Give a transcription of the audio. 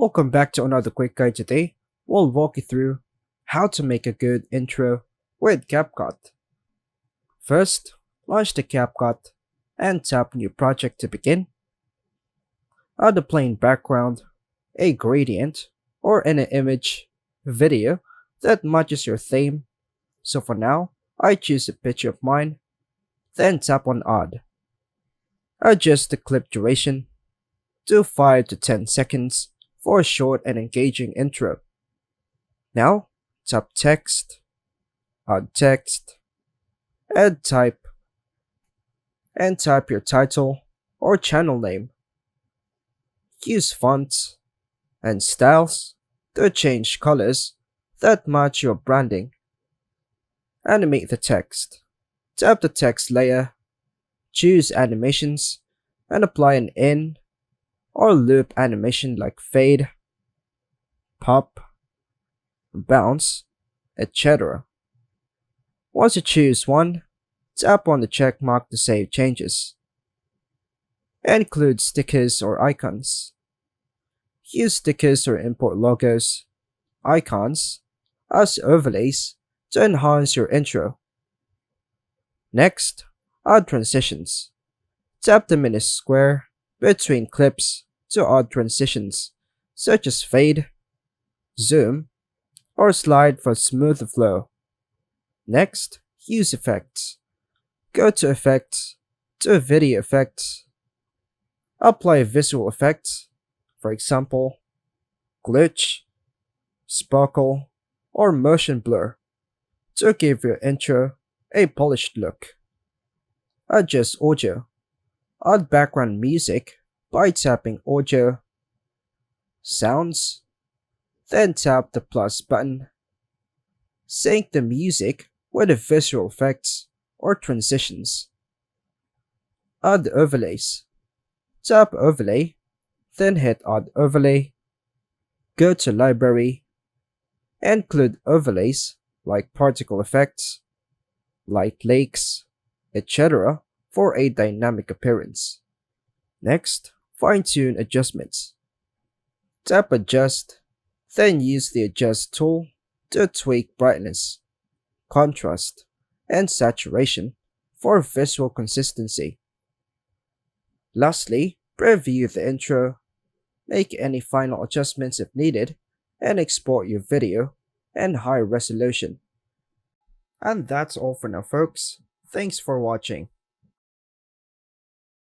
Welcome back to another quick guide. Today, we'll walk you through how to make a good intro with CapCut. First, launch the CapCut and tap New Project to begin. Add a plain background, a gradient, or any image, video that matches your theme. So for now, I choose a picture of mine, then tap on Add. Adjust the clip duration to 5 to 10 seconds for a short and engaging intro. Now, tap Text, add text, add type, and type your title or channel name. Use fonts and styles to change colors that match your branding. Animate the text. Tap the text layer, choose animations, and apply an in or loop animation like fade, pop, bounce, etc. Once you choose one, tap on the check mark to save changes. Include stickers or icons. Use stickers or import logos, icons, as overlays to enhance your intro. Next, add transitions. Tap the mini square between clips to add transitions such as fade, zoom, or slide for smooth flow. Next, use effects. Go to Effects, to Video Effects. Apply visual effects, for example, glitch, sparkle, or motion blur to give your intro a polished look. Adjust audio. Add background music by tapping Audio, Sounds, then tap the plus button. Sync the music with the visual effects or transitions. Add overlays. Tap Overlay, then hit Add Overlay. Go to Library. Include overlays like particle effects, light lakes, etc. for a dynamic appearance. Next, fine-tune adjustments. Tap Adjust, then use the Adjust tool to tweak brightness, contrast, and saturation for visual consistency. Lastly, preview the intro, make any final adjustments if needed, and export your video in high resolution. And that's all for now, folks. Thanks for watching.